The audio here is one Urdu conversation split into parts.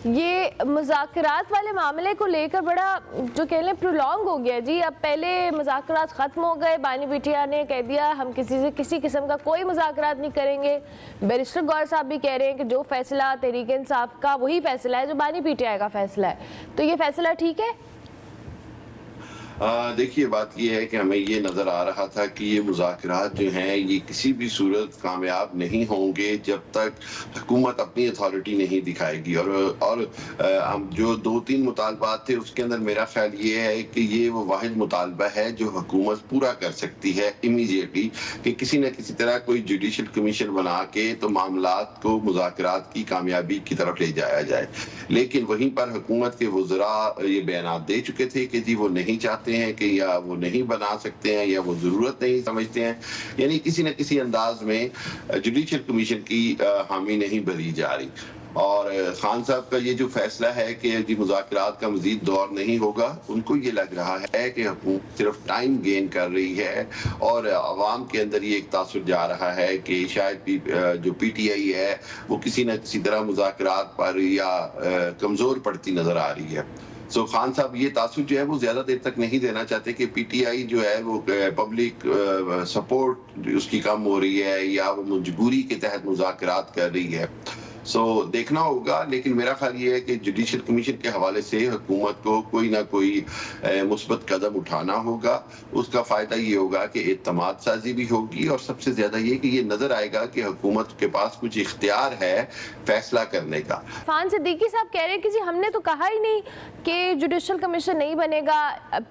یہ مذاکرات والے معاملے کو لے کر بڑا جو کہہ لیں پرولونگ ہو گیا جی. اب پہلے مذاکرات ختم ہو گئے, بانی پیٹیا نے کہہ دیا ہم کسی سے کسی قسم کا کوئی مذاکرات نہیں کریں گے. بیرسٹر گوہر صاحب بھی کہہ رہے ہیں کہ جو فیصلہ تحریک انصاف کا وہی فیصلہ ہے جو بانی پیٹیا کا فیصلہ ہے. تو یہ فیصلہ ٹھیک ہے؟ دیکھیے بات یہ ہے کہ ہمیں یہ نظر آ رہا تھا کہ یہ مذاکرات جو ہیں یہ کسی بھی صورت کامیاب نہیں ہوں گے جب تک حکومت اپنی اتھارٹی نہیں دکھائے گی. اور جو 2-3 مطالبات تھے اس کے اندر میرا خیال یہ ہے کہ یہ وہ واحد مطالبہ ہے جو حکومت پورا کر سکتی ہے امیجیٹلی, کہ کسی نہ کسی طرح کوئی جوڈیشل کمیشن بنا کے تو معاملات کو مذاکرات کی کامیابی کی طرف لے جایا جائے. لیکن وہیں پر حکومت کے وزراء یہ بیانات دے چکے تھے کہ جی وہ نہیں چاہتے ہیں کہ یا وہ نہیں بنا سکتے ہیں یا وہ ضرورت نہیں سمجھتے ہیں. یعنی کسی نہ کسی انداز میں جوڈیشل کمیشن کی حامی نہیں بھری جا رہی. اور خان صاحب کا یہ جو فیصلہ ہے کہ جی مذاکرات کا مزید دور نہیں ہوگا, ان کو یہ لگ رہا ہے کہ حکومت صرف ٹائم گین کر رہی ہے اور عوام کے اندر یہ ایک تاثر جا رہا ہے کہ شاید جو پی ٹی آئی ہے وہ کسی نہ کسی طرح مذاکرات پر یا کمزور پڑتی نظر آ رہی ہے. خان صاحب یہ تاثر جو ہے وہ زیادہ دیر تک نہیں دینا چاہتے کہ پی ٹی آئی جو ہے وہ پبلک سپورٹ اس کی کم ہو رہی ہے یا وہ مجبوری کے تحت مذاکرات کر رہی ہے. دیکھنا ہوگا. لیکن میرا خیال یہ ہے کہ جوڈیشل کمیشن کے حوالے سے حکومت کو کوئی نہ کوئی مثبت قدم اٹھانا ہوگا. اس کا فائدہ یہ ہوگا کہ اعتماد سازی بھی ہوگی اور سب سے زیادہ یہ کہ یہ نظر آئے گا کہ حکومت کے پاس کچھ اختیار ہے فیصلہ کرنے کا. فان صدیقی صاحب کہہ رہے ہیں کہ جی ہم نے تو کہا ہی نہیں کہ جوڈیشل کمیشن نہیں بنے گا,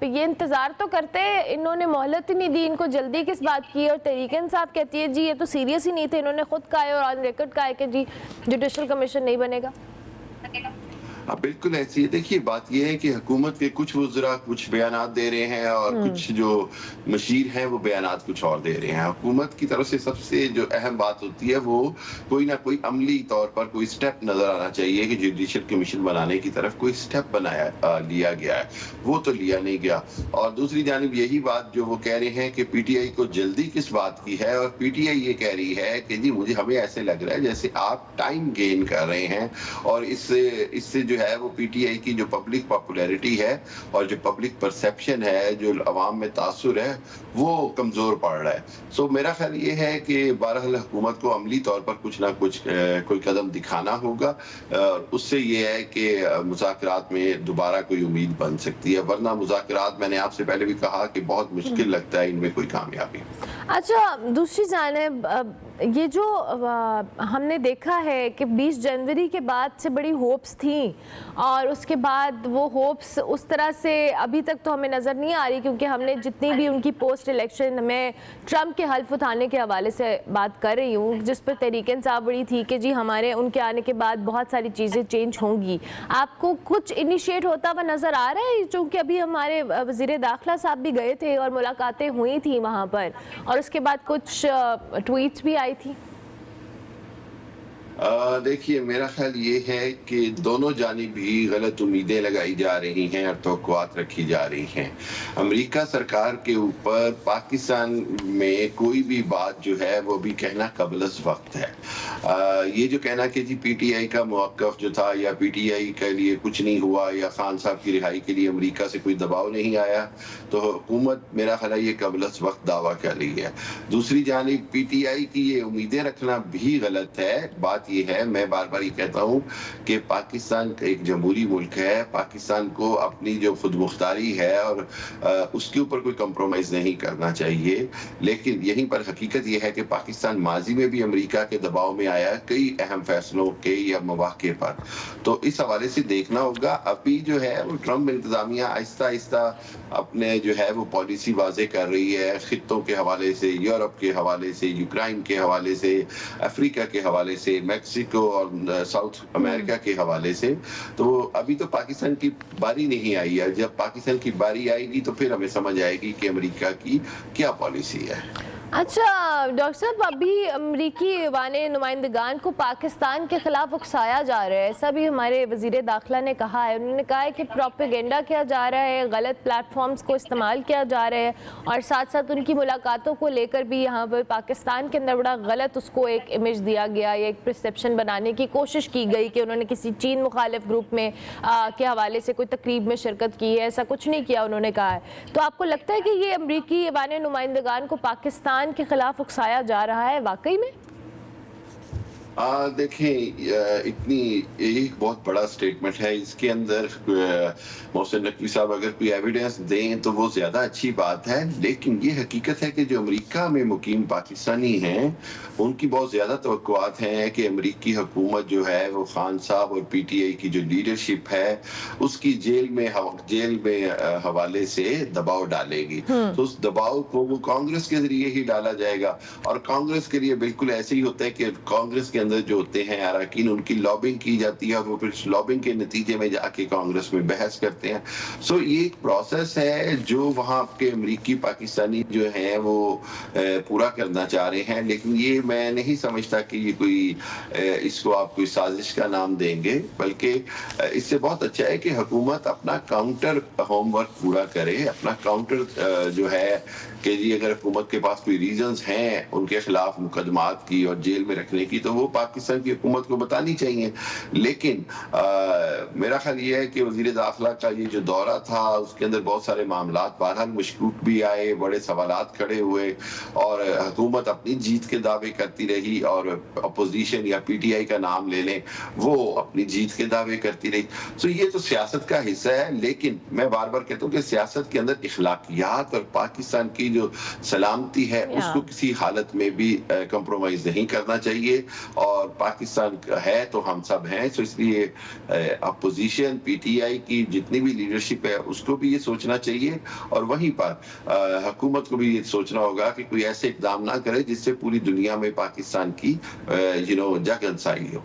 یہ انتظار تو کرتے, انہوں نے مہلت ہی نہیں دی, ان کو جلدی کس بات کی. اور تحریک انصاف کہتی ہے جی یہ تو سیریس ہی نہیں تھے, انہوں نے خود کہا ہے اور آن ریکارڈ کہا ہے کہ جی جوڈیشل کمیشن نہیں بنے گا. بالکل ایسی ہے. دیکھیے بات یہ ہے کہ حکومت کے کچھ وزراء کچھ بیانات دے رہے ہیں اور کچھ جو مشیر ہیں وہ بیانات کچھ اور دے رہے ہیں. حکومت کی طرف سے سب سے جو اہم بات ہوتی ہے وہ کوئی نہ کوئی عملی طور پر کوئی سٹیپ نظر آنا چاہیے کہ جوڈیشل کمیشن بنانے کی طرف کوئی سٹیپ لیا گیا ہے. وہ تو لیا نہیں گیا. اور دوسری جانب یہی بات جو وہ کہہ رہے ہیں کہ پی ٹی آئی کو جلدی کس بات کی ہے, اور پی ٹی آئی یہ کہہ رہی ہے کہ جی ہمیں ایسے لگ رہا ہے جیسے آپ ٹائم گین کر رہے ہیں اور اس سے جو ہے وہ پی ٹی آئی کی جو پبلک پاپولیرٹی ہے اور جو پبلک پرسیپشن ہے, جو عوام میں تاثر ہے, وہ کمزور پڑ رہا ہے. میرا خیال یہ ہے کہ بہرحال حکومت کو عملی طور پر کچھ نہ کچھ کوئی قدم دکھانا ہوگا. اس سے یہ ہے کہ مذاکرات میں دوبارہ کوئی امید بن سکتی ہے, ورنہ مذاکرات میں نے آپ سے پہلے بھی کہا کہ بہت مشکل لگتا ہے ان میں کوئی کامیابی. اچھا, دوسری جانب یہ جو ہم نے دیکھا ہے کہ 20 جنوری کے بعد سے بڑی ہوپس تھیں اور اس کے بعد وہ ہوپس اس طرح سے ابھی تک تو ہمیں نظر نہیں آ رہی, کیونکہ ہم نے جتنی بھی ان کی پوسٹ الیکشن میں ٹرمپ کے حلف اٹھانے کے حوالے سے بات کر رہی ہوں, جس پر تحریک انصاف بڑی تھی کہ جی ہمارے ان کے آنے کے بعد بہت ساری چیزیں چینج ہوں گی. آپ کو کچھ انیشیٹ ہوتا ہوا نظر آ رہا ہے؟ چونکہ ابھی ہمارے وزیر داخلہ صاحب بھی گئے تھے اور ملاقاتیں ہوئی تھیں وہاں پر, اور اس کے بعد کچھ ٹویٹس بھی آئی تھی. دیکھیے میرا خیال یہ ہے کہ دونوں جانب ہی غلط امیدیں لگائی جا رہی ہیں اور توقعات رکھی جا رہی ہیں. امریکہ سرکار کے اوپر پاکستان میں کوئی بھی بات جو ہے وہ بھی کہنا قبل از وقت ہے. یہ جو کہنا کہ جی پی ٹی آئی کا موقف جو تھا یا پی ٹی آئی کے لیے کچھ نہیں ہوا یا خان صاحب کی رہائی کے لیے امریکہ سے کوئی دباؤ نہیں آیا, تو حکومت میرا خیال ہے یہ قبل از وقت دعویٰ کر رہی ہے. دوسری جانب پی ٹی آئی کی یہ امیدیں رکھنا بھی غلط ہے. بات یہ ہے, میں بار بار یہ کہتا ہوں کہ پاکستان ایک جمہوری ملک ہے, پاکستان کو اپنی جو خود مختاری ہے اور اس کے اوپر کوئی کمپرومائز نہیں کرنا چاہیے. لیکن یہیں پر حقیقت یہ ہے کہ پاکستان ماضی میں بھی امریکہ کے دباؤ میں آیا کئی اہم فیصلوں کے یا مواقع پر, تو اس حوالے سے دیکھنا ہوگا. ابھی جو ہے وہ ٹرمپ انتظامیہ آہستہ آہستہ اپنے جو ہے وہ پالیسی واضح کر رہی ہے, خطوں کے حوالے سے, یورپ کے حوالے سے, یوکرائن کے حوالے سے, افریقہ کے حوالے سے, میکسیکو اور ساؤتھ امریکہ کے حوالے سے. تو ابھی تو پاکستان کی باری نہیں آئی ہے. جب پاکستان کی باری آئے گی تو پھر ہمیں سمجھ آئے گی کہ امریکہ کی کیا پالیسی ہے. اچھا ڈاکٹر صاحب، ابھی امریکی ایوان نمائندگان کو پاکستان کے خلاف اکسایا جا رہا ہے، ایسا بھی ہمارے وزیر داخلہ نے کہا ہے. انہوں نے کہا ہے کہ پروپیگنڈا کیا جا رہا ہے، غلط پلیٹ فارمز کو استعمال کیا جا رہا ہے، اور ساتھ ساتھ ان کی ملاقاتوں کو لے کر بھی یہاں پہ پاکستان کے اندر بڑا غلط اس کو ایک امیج دیا گیا، یا ایک پرسیپشن بنانے کی کوشش کی گئی کہ انہوں نے کسی چین مخالف گروپ میں کے حوالے سے کوئی تقریب میں شرکت کی ہے. ایسا کچھ نہیں کیا انہوں نے کہا ہے. تو آپ کو لگتا ہے کہ یہ امریکی ایوان نمائندگان کو پاکستان کے خلاف اکسایا جا رہا ہے واقعی میں؟ دیکھیں، اتنی ایک بہت بڑا سٹیٹمنٹ ہے، اس کے اندر محسن نقوی صاحب اگر کوئی ایویڈنس دیں تو وہ زیادہ اچھی بات ہے، لیکن یہ حقیقت ہے کہ جو امریکہ میں مقیم پاکستانی ہیں ان کی بہت زیادہ توقعات ہیں کہ امریکی حکومت جو ہے وہ خان صاحب اور پی ٹی آئی کی جو لیڈرشپ ہے اس کی جیل میں حوالے سے دباؤ ڈالے گی. تو اس دباؤ کو وہ کانگریس کے ذریعے ہی ڈالا جائے گا، اور کانگریس کے لیے بالکل ایسے ہی ہوتا ہے کہ کانگریس کے اندر جو ہوتے ہیں اراکین، ان کی لابنگ کی جاتی ہے اور وہ پھر لابنگ کے نتیجے میں جا کے کانگریس میں بحث کرتے ہیں. سو یہ ایک پروسیس ہے جو وہاں کے امریکی پاکستانی جو ہیں وہ پورا کرنا چاہ رہے ہیں، لیکن یہ میں نہیں سمجھتا کہ یہ کوئی اس کو آپ کوئی سازش کا نام دیں گے، بلکہ اس سے بہت اچھا ہے کہ حکومت اپنا کاؤنٹر ہوم ورک پورا کرے، اپنا کاؤنٹر جو ہے کہ جی اگر حکومت کے پاس کوئی ریزنز ہیں ان کے خلاف مقدمات کی اور جیل میں رکھنے کی تو وہ پاکستان کی حکومت کو بتانی چاہیے. لیکن میرا خیال یہ ہے کہ وزیر داخلہ کا یہ جو دورہ تھا اس کے اندر بہت سارے معاملات بہرحال مشکوک بھی آئے، بڑے سوالات کھڑے ہوئے، اور حکومت اپنی جیت کے دعوے کرتی رہی، اور اپوزیشن یا پی ٹی آئی کا نام لے لیں وہ اپنی جیت کے دعوے کرتی رہی. تو یہ تو سیاست کا حصہ ہے، لیکن میں بار بار کہتا ہوں کہ سیاست کے اندر اخلاقیات اور پاکستان کی جو سلامتی ہے اس کو کسی حالت میں بھی کمپرومائز نہیں کرنا چاہیے، اور پاکستان ہے تو ہم سب ہیں. تو اس لیے اپوزیشن پی ٹی آئی کی جتنی بھی لیڈرشپ ہے اس کو بھی یہ سوچنا چاہیے، اور وہیں پر حکومت کو بھی یہ سوچنا ہوگا کہ کوئی ایسے اقدام نہ کرے جس سے پوری دنیا میں پاکستان کی جگ انسائی ہو.